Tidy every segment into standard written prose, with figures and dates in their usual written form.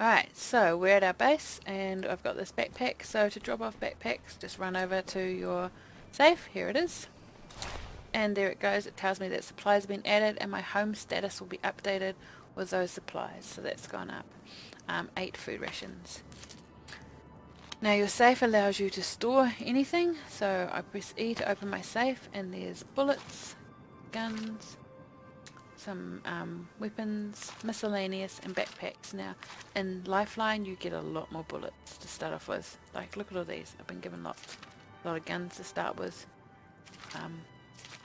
Alright, so we're at our base and I've got this backpack. So to drop off backpacks, just run over to your safe. Here it is. And there it goes. It tells me that supplies have been added and my home status will be updated with those supplies. So that's gone up. 8 food rations. Now your safe allows you to store anything. So I press E to open my safe and there's bullets, guns, some weapons, miscellaneous, and backpacks. Now in Lifeline you get a lot more bullets to start off with. Like, look at all these. I've been given lots. A lot of guns to start with.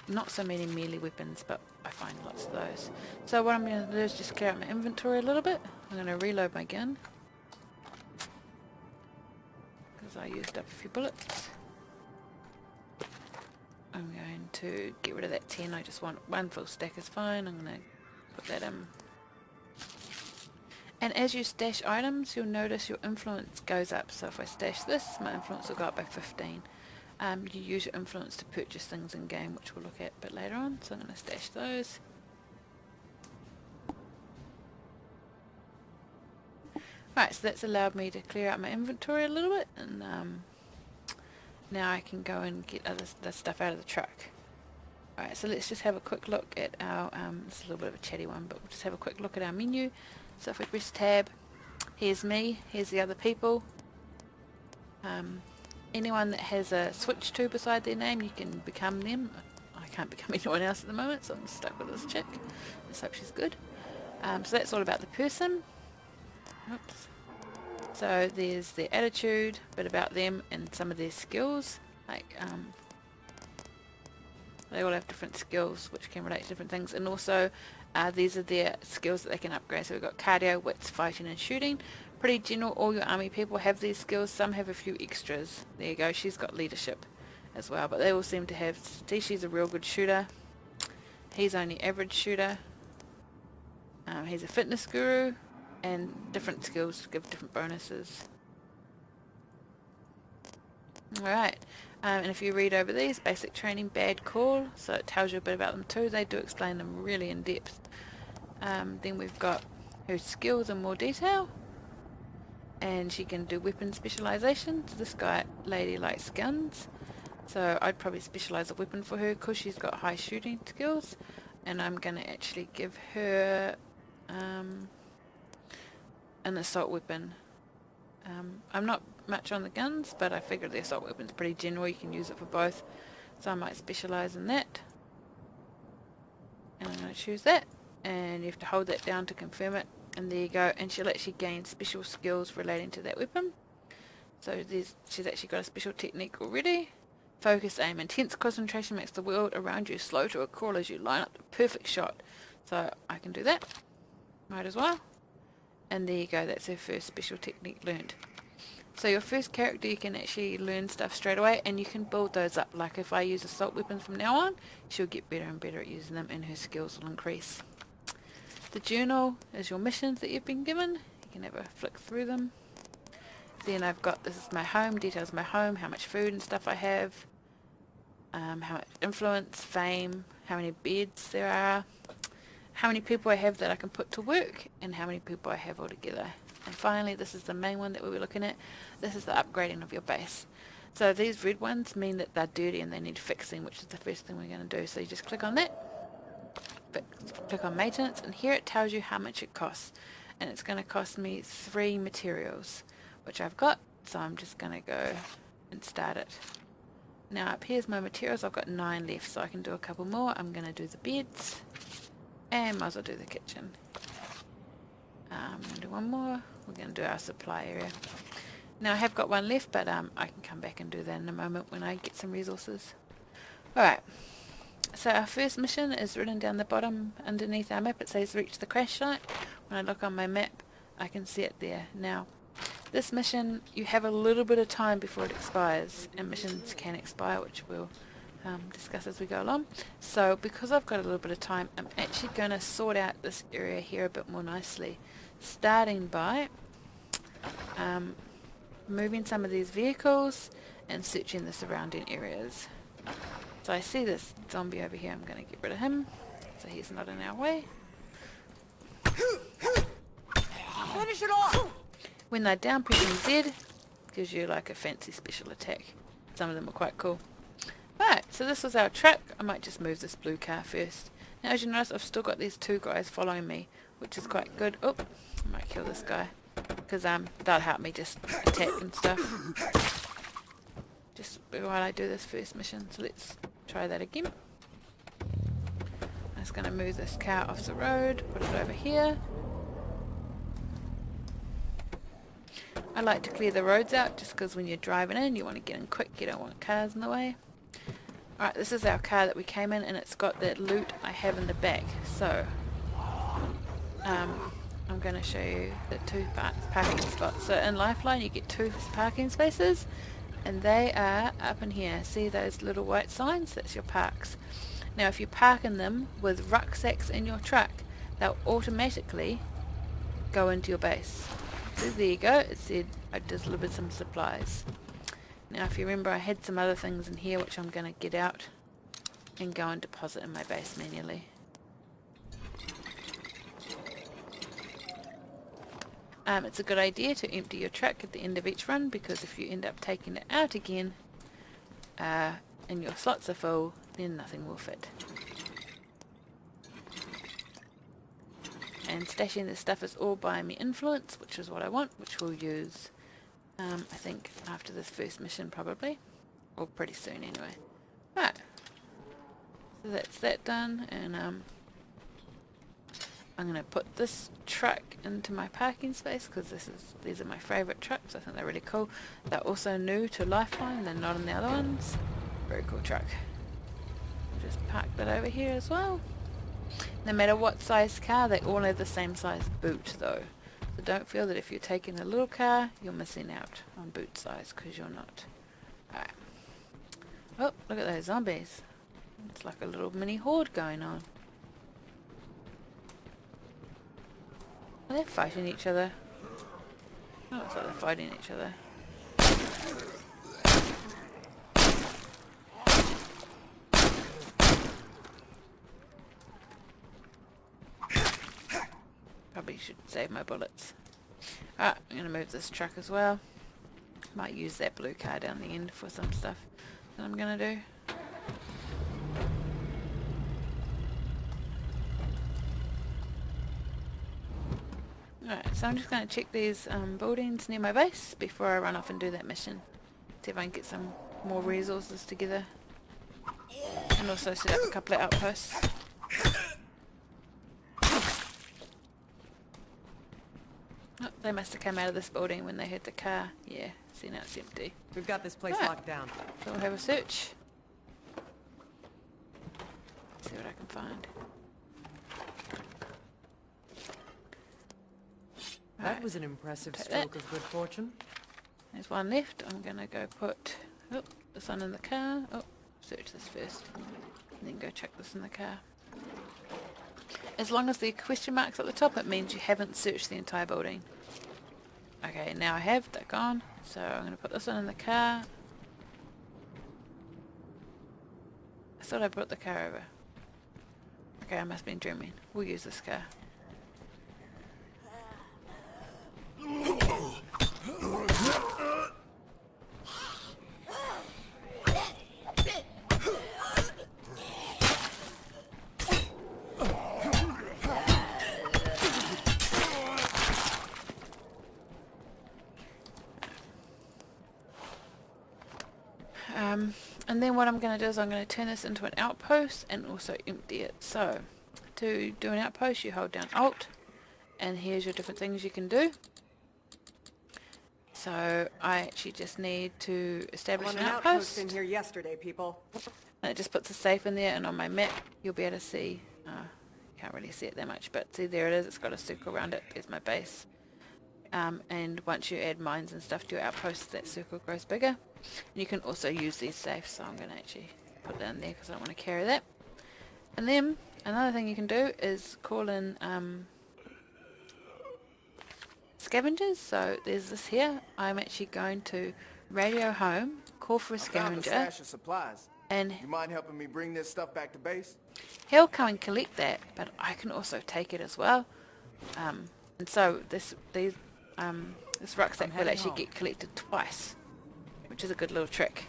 Not so many melee weapons, but I find lots of those. So what I'm going to do is just clear out my inventory a little bit. I'm going to reload my gun because I used up a few bullets. I'm going to get rid of that 10. I just want one full stack is fine. I'm going to put that in. And as you stash items, you'll notice your influence goes up. So if I stash this, my influence will go up by 15. You use your influence to purchase things in game, which we'll look at a bit later on. So I'm going to stash those. Right, so that's allowed me to clear out my inventory a little bit, and now I can go and get the stuff out of the truck. Alright, so let's just have a quick look at our, this is a little bit of a chatty one, but we'll just have a quick look at our menu. So if we press tab, here's me, here's the other people. Anyone that has a switch to beside their name, you can become them. I can't become anyone else at the moment, so I'm stuck with this chick. Let's hope she's good. So that's all about the person. Oops. So there's their attitude, a bit about them, and some of their skills. Like, they all have different skills which can relate to different things, and also these are their skills that they can upgrade. So we've got cardio, wits, fighting, and shooting. Pretty general. All your army people have these skills. Some have a few extras. There you go. She's got leadership as well, but they all seem to have. See, she's a real good shooter. He's only average shooter. He's a fitness guru, and different skills give different bonuses. Alright, and if you read over these, basic training, bad call, so it tells you a bit about them too. They do explain them really in depth. Then we've got her skills in more detail, and she can do weapon specialization. So this lady likes guns, so I'd probably specialize a weapon for her because she's got high shooting skills, and I'm going to actually give her an assault weapon. I'm not much on the guns, but I figured the assault weapon's pretty general. You can use it for both, so I might specialize in that. And I'm going to choose that, and you have to hold that down to confirm it, and there you go. And she'll actually gain special skills relating to that weapon. So she's actually got a special technique already. Focus, aim, intense concentration makes the world around you slow to a crawl as you line up the perfect shot. So I can do that. Might as well. And there you go, that's her first special technique learned. So your first character, you can actually learn stuff straight away, and you can build those up. Like if I use assault weapons from now on, she'll get better and better at using them, and her skills will increase. The journal is your missions that you've been given. You can have a flick through them. Then I've got, this is my home, details of my home, how much food and stuff I have, how much influence, fame, how many beds there are, how many people I have that I can put to work, and how many people I have altogether. And finally, this is the main one that we'll be looking at. This is the upgrading of your base. So these red ones mean that they're dirty and they need fixing, which is the first thing we're going to do. So you just click on that, click on maintenance, and here it tells you how much it costs. And it's going to cost me 3 materials, which I've got. So I'm just going to go and start it. Now up here's my materials. I've got 9 left, so I can do a couple more. I'm going to do the beds, and might as well do the kitchen. I'm going to do one more. We're going to do our supply area. Now I have got one left, but I can come back and do that in a moment when I get some resources. Alright, so our first mission is written down the bottom underneath our map. It says reach the crash site. When I look on my map, I can see it there. Now, this mission, you have a little bit of time before it expires, and missions can expire, which we'll discuss as we go along. So because I've got a little bit of time, I'm actually going to sort out this area here a bit more nicely, starting by moving some of these vehicles and searching the surrounding areas. So I see this zombie over here. I'm going to get rid of him so he's not in our way. Finish it off! When they're down, pressing Z gives you like a fancy special attack. Some of them are quite cool. Right, so this was our truck. I might just move this blue car first. Now as you notice, I've still got these two guys following me, which is quite good. Oh, I might kill this guy, because that'll help me just attack and stuff. Just while I do this first mission. So let's try that again. I'm just going to move this car off the road, put it over here. I like to clear the roads out just because when you're driving in you want to get in quick, you don't want cars in the way. Alright, this is our car that we came in and it's got that loot I have in the back. So, I'm going to show you the two parking spots. So in Lifeline you get 2 parking spaces and they are up in here. See those little white signs? That's your parks. Now if you park in them with rucksacks in your truck, they'll automatically go into your base. So there you go, it said I just delivered some supplies. Now if you remember I had some other things in here which I'm going to get out and go and deposit in my base manually. It's a good idea to empty your truck at the end of each run because if you end up taking it out again and your slots are full, then nothing will fit. And stashing this stuff is all by me influence, which is what I want, which we'll use, I think, after this first mission probably. Or pretty soon anyway. Right. So that's that done, and I'm going to put this truck into my parking space because these are my favourite trucks. I think they're really cool. They're also new to Lifeline, they're not in the other ones. Very cool truck. I'll just park that over here as well. No matter what size car, they all have the same size boot though. So don't feel that if you're taking a little car, you're missing out on boot size, because you're not. Alright. Oh, look at those zombies. It's like a little mini horde going on. They're fighting each other. Oh, looks like they're fighting each other. Probably should save my bullets. Alright, I'm going to move this truck as well. Might use that blue car down the end for some stuff that I'm going to do. Alright, so I'm just going to check these buildings near my base before I run off and do that mission. See if I can get some more resources together. And also set up a couple of outposts. Oh, they must have come out of this building when they hit the car. Yeah, see now it's empty. We've got this place locked down. So we'll have a search. See what I can find. That was an impressive stroke of good fortune. There's one left. I'm going to go put this one in the car. Oh, search this first. And then go check this in the car. As long as the question mark's at the top, it means you haven't searched the entire building. Okay, now I have. They're gone. So I'm going to put this one in the car. I thought I brought the car over. Okay, I must have been dreaming. We'll use this car. And then what I'm going to do is I'm going to turn this into an outpost and also empty it. So to do an outpost you hold down Alt and here's your different things you can do. So I actually just need to establish an outpost. In here yesterday, people. And it just puts a safe in there, and on my map you'll be able to see, can't really see it that much, but see there it is, it's got a circle around it, there's my base. And once you add mines and stuff to your outpost, that circle grows bigger. And you can also use these safes, so I'm going to actually put that in there because I don't want to carry that. And then another thing you can do is call in scavengers. So there's this here. I'm actually going to radio home, call for a scavenger, stash of supplies. And you mind helping me bring this stuff back to base? He'll come and collect that, but I can also take it as well. And so these This rucksack will heading actually home. get collected twice, which is a good little trick.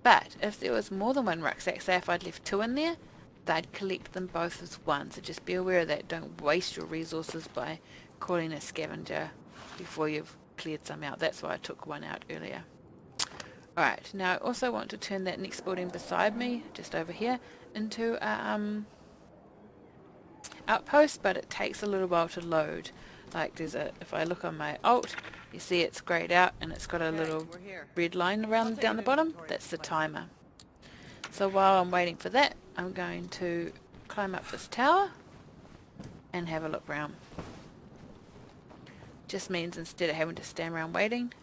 But if there was more than one rucksack, say if I'd left 2 in there, they'd collect them both as one. So just be aware of that. Don't waste your resources by calling a scavenger before you've cleared some out. That's why I took 1 out earlier. Alright, now I also want to turn that next building beside me, just over here, into a outpost, but it takes a little while to load. Like there's a, if I look on my alt, you see it's grayed out and it's got a little we're here. red line around down the bottom. That's the timer. So while I'm waiting for that, I'm going to climb up this tower and have a look round. Just means instead of having to stand around waiting,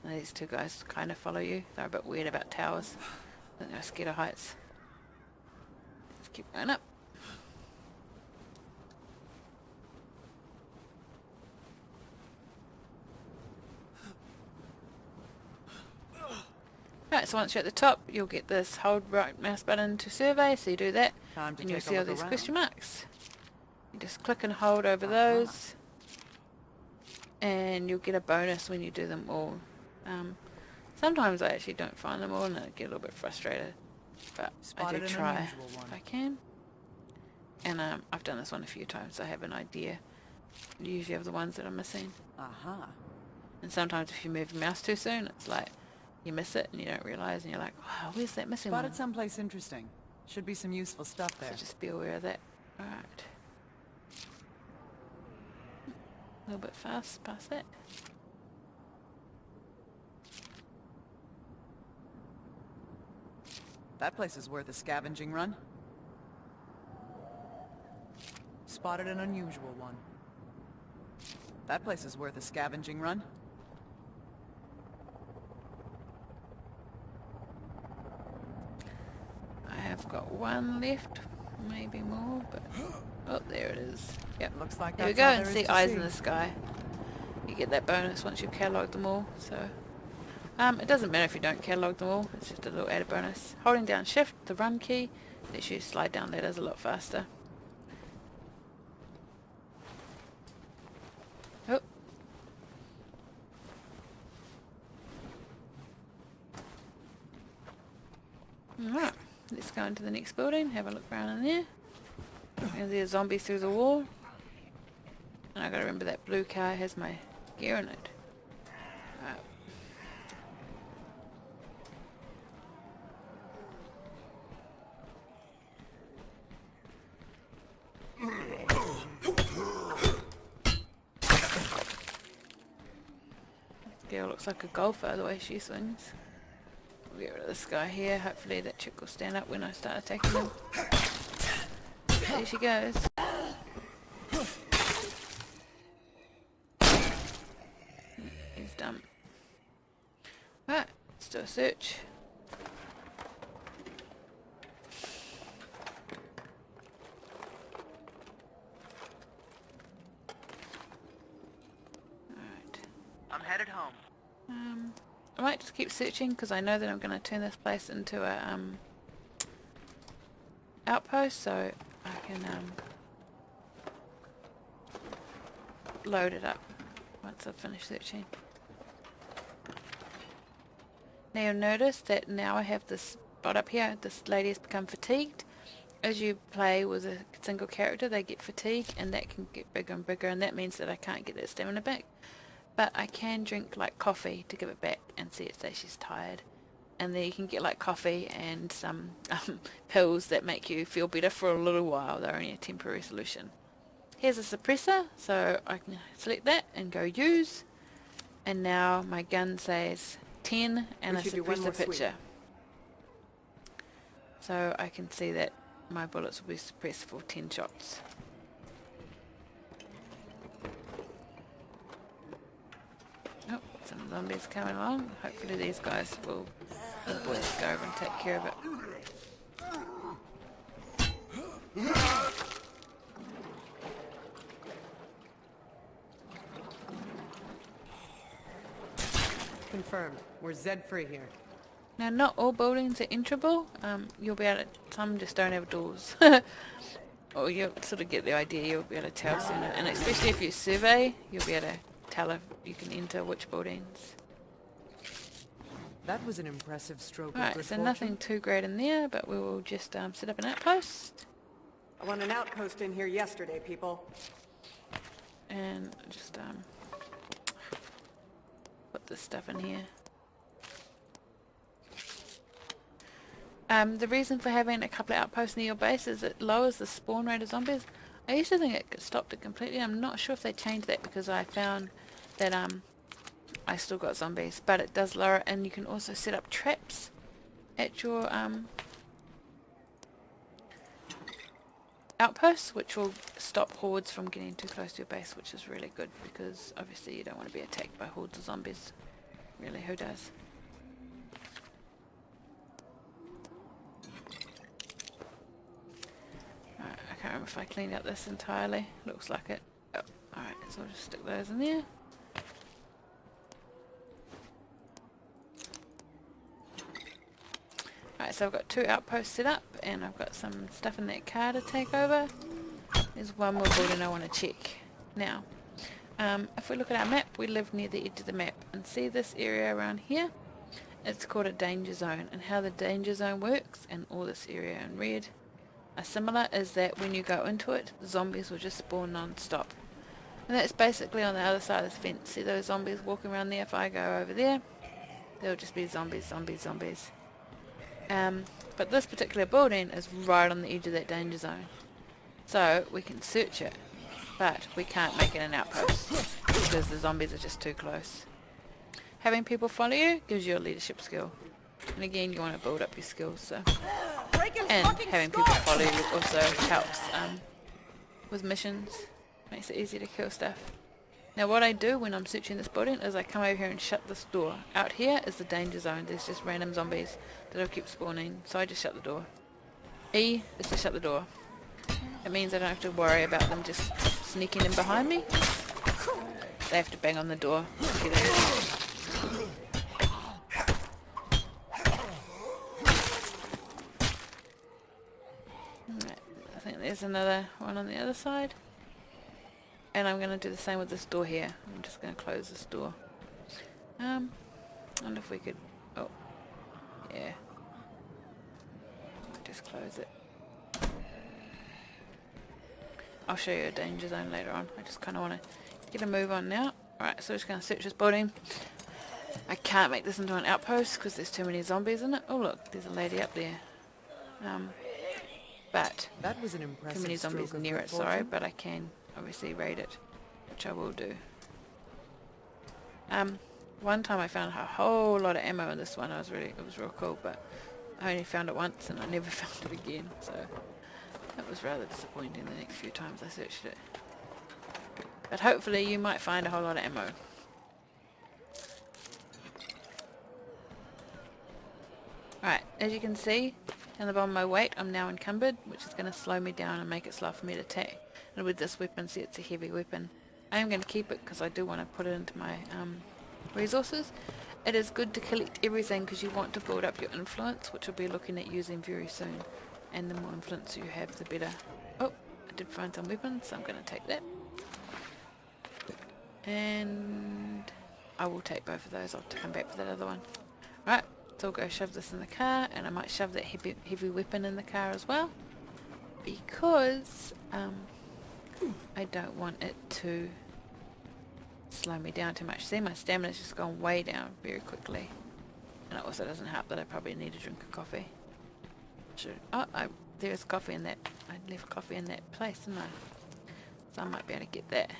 these 2 guys kind of follow you. They're a bit weird about towers. I think they're scared of heights. Let's keep going up. Right, so once you're at the top, you'll get this hold right mouse button to survey, so you do that, Time to and you'll take a see all look these around. question marks. You just click and hold over those, and you'll get a bonus when you do them all. Sometimes I actually don't find them all and I get a little bit frustrated, but I Spotted do an try unusual one. if I can. And I've done this one a few times, so I have an idea usually of the ones that I'm missing. Aha. And sometimes if you move your mouse too soon, it's like you miss it and you don't realise, and you're like, wow, where's that missing one? Spotted someplace interesting. Should be some useful stuff there. So just be aware of that. Alright. A little bit fast past that. That place is worth a scavenging run. Spotted an unusual one. That place is worth a scavenging run. I have got 1 left, maybe more, but oh, there it is. Yep. Looks like There we that's go, all and there see is to eyes see. in the sky. You get that bonus once you've catalogued them all. So, it doesn't matter if you don't catalogue them all. It's just a little added bonus. Holding down Shift, the run key, lets you slide down ladders a lot faster. Oh. Alright, let's go into the next building, have a look around in there. And there's zombies through the wall. And I gotta remember that blue car has my gear in it. Right. Girl looks like a golfer the way she swings. We'll get rid of this guy here. Hopefully that chick will stand up when I start attacking him. There she goes. He's done. Right, let's do a search. Alright. I'm headed home. I might just keep searching because I know that I'm going to turn this place into a outpost, so I can load it up once I've finished searching. Now you'll notice that now I have this spot up here. This lady has become fatigued. As you play with a single character, they get fatigued, and that can get bigger and bigger, and that means that I can't get that stamina back. But I can drink like coffee to give it back and see it say she's tired. And then you can get like coffee and some pills that make you feel better for a little while. They're only a temporary solution. Here's a suppressor, so I can select that and go use. And now my gun says 10 and We a should do one more suppressor sweep. picture. So I can see that my bullets will be suppressed for 10 shots. Oh, some zombies coming along. Hopefully these guys will, the boys, go over and take care of it. Confirmed. We're Zed free here. Now, not all buildings are enterable. You'll be able to, some just don't have doors. or you'll sort of get the idea, you'll be able to tell sooner. And especially if you survey, you'll be able to tell if you can enter which buildings. That was an impressive stroke of Alright, good so fortune. nothing too great in there, but we will just set up an outpost. I want an outpost in here yesterday, people. And just put this stuff in here. The reason for having a couple of outposts near your base is it lowers the spawn rate of zombies. I used to think it stopped it completely. I'm not sure if they changed that because I found that I still got zombies, but it does lower it, and you can also set up traps at your outposts, which will stop hordes from getting too close to your base, which is really good because obviously you don't want to be attacked by hordes of zombies. Really, who does? Alright, I can't remember if I cleaned up this entirely. Looks like it. Oh, alright, so I'll just stick those in there. Alright, so I've got 2 outposts set up, and I've got some stuff in that car to take over. There's one more building I want to check. Now, if we look at our map, we live near the edge of the map, and see this area around here? It's called a danger zone, and how the danger zone works, and all this area in red are similar, is that when you go into it, zombies will just spawn non-stop. And that's basically on the other side of this fence. See those zombies walking around there? If I go over there, there'll just be zombies, zombies, zombies. But this particular building is right on the edge of that danger zone. So we can search it, but we can't make it an outpost because the zombies are just too close. Having people follow you gives you a leadership skill. And again, you want to build up your skills. So. And having people follow you also helps with missions. Makes it easier to kill stuff. Now what I do when I'm searching this building is I come over here and shut this door. Out here is the danger zone. There's just random zombies that'll keep spawning. So I just shut the door. E is to shut the door. It means I don't have to worry about them just sneaking in behind me. They have to bang on the door to get in. Right, I think there's another one on the other side. And I'm going to do the same with this door here. I'm just going to close this door. I wonder if we could... Oh. Yeah. Just close it. I'll show you a danger zone later on. I just kind of want to get a move on now. Alright, so I'm just going to search this building. I can't make this into an outpost because there's too many zombies in it. Oh look, there's a lady up there. But That was an impressive too many zombies stroke of near good it, sorry, fortune. but I can obviously raid it, which I will do. One time I found a whole lot of ammo in this one. It was real cool, but I only found it once and I never found it again, so that was rather disappointing the next few times I searched it. But hopefully you might find a whole lot of ammo. Alright, as you can see, down the bottom of my weight, I'm now encumbered, which is going to slow me down and make it slow for me to attack. And with this weapon, see, it's a heavy weapon. I am going to keep it because I do want to put it into my resources. It is good to collect everything because you want to build up your influence, which we'll be looking at using very soon. And the more influence you have, the better. Oh, I did find some weapons, so I'm going to take that. And I will take both of those. I'll come back for that other one. Right, so I'll go shove this in the car, and I might shove that heavy weapon in the car as well, because I don't want it to slow me down too much. See, my stamina's just gone way down very quickly, and it also doesn't help that I probably need a drink of coffee. There's coffee in that. I left coffee in that place, didn't I? So I might be able to get that.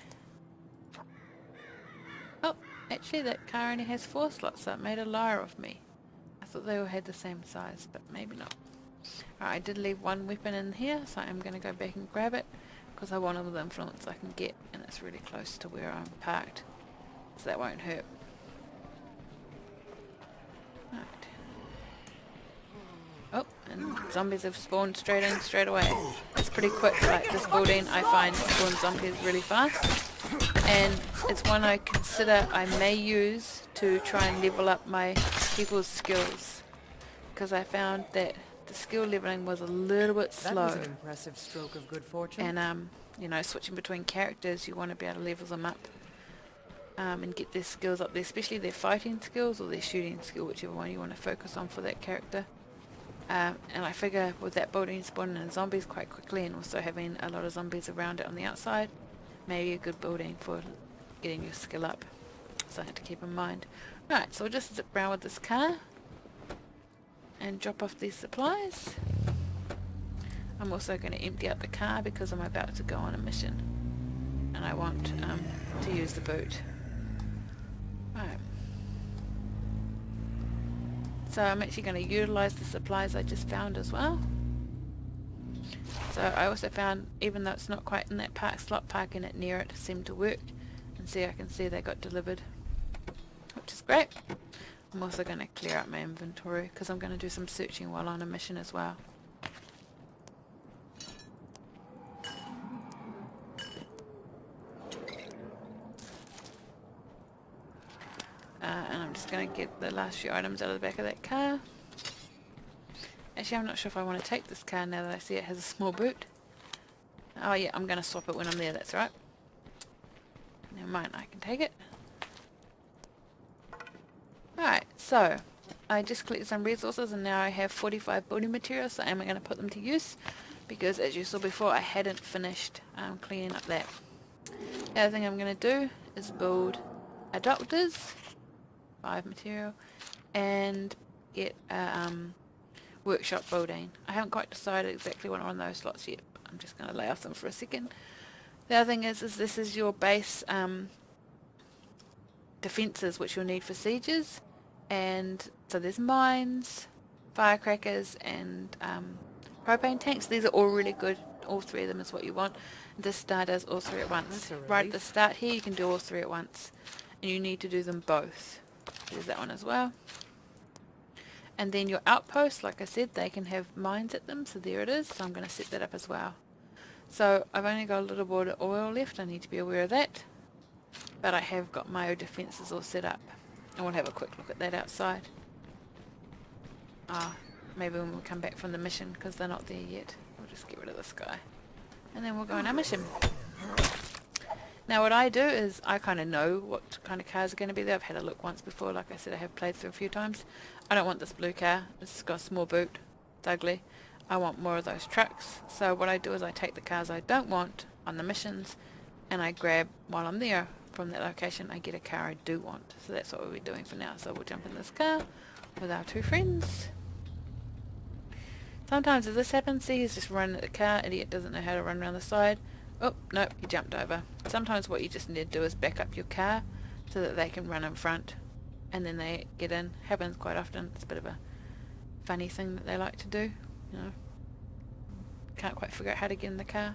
Oh, actually that car only has 4 slots, so it made a liar of me. I thought they all had the same size, but maybe not. Alright, I did leave one weapon in here, so I'm going to go back and grab it, because I want all the influence I can get, and it's really close to where I'm parked, so that won't hurt. Right. Oh, and zombies have spawned straight in, straight away. It's pretty quick, like this building I find spawns zombies really fast. And it's one I consider I may use to try and level up my people's skills. Because I found that the skill leveling was a little bit That slow. was an impressive stroke of good fortune. And you know, switching between characters, you want to be able to level them up and get their skills up there, especially their fighting skills or their shooting skill, whichever one you want to focus on for that character. And I figure with that building spawning in zombies quite quickly, and also having a lot of zombies around it on the outside, maybe a good building for getting your skill up. Something to keep in mind. Right, so we'll just zip around with this car and drop off these supplies. I'm also going to empty out the car because I'm about to go on a mission and I want to use the boot. Right. So I'm actually going to utilize the supplies I just found as well. So I also found, even though it's not quite in that park slot, parking it near it seemed to work. And see, I can see they got delivered, which is great. I'm also going to clear out my inventory because I'm going to do some searching while on a mission as well. And I'm just going to get the last few items out of the back of that car. Actually, I'm not sure if I want to take this car now that I see it has a small boot. Oh yeah, I'm going to swap it when I'm there, that's right. Never mind, I can take it. Right, so I just collected some resources and now I have 45 building materials, so I'm going to put them to use because, as you saw before, I hadn't finished cleaning up that. The other thing I'm going to do is build a doctor's 5 material and get a workshop building. I haven't quite decided exactly what I want on those slots yet. I'm just going to lay off them for a second. The other thing is this is your base defences which you'll need for sieges, and so there's mines, firecrackers and propane tanks. These are all really good. All 3 of them is what you want. This star does all 3 at once. That's a Right at relief. the start here you can do all 3 at once, and you need to do them both. There's that one as well. And then your outposts, like I said, they can have mines at them, so there it is. So I'm going to set that up as well. So I've only got a little bit of oil left, I need to be aware of that. But I have got my defences all set up. And we'll have a quick look at that outside. Maybe when we come back from the mission, because they're not there yet. We'll just get rid of this guy. And then we'll go on our mission. Now what I do is, I kind of know what kind of cars are going to be there. I've had a look once before, like I said, I have played through a few times. I don't want this blue car, it's got a small boot, it's ugly. I want more of those trucks. So what I do is I take the cars I don't want on the missions, and I grab, while I'm there, from that location, I get a car I do want. So that's what we'll be doing for now. So we'll jump in this car with our 2 friends. Sometimes if this happens, see, he's just running at the car, idiot doesn't know how to run around the side. Oh, nope, he jumped over. Sometimes what you just need to do is back up your car so that they can run in front and then they get in. Happens quite often. It's a bit of a funny thing that they like to do, you know. Can't quite figure out how to get in the car.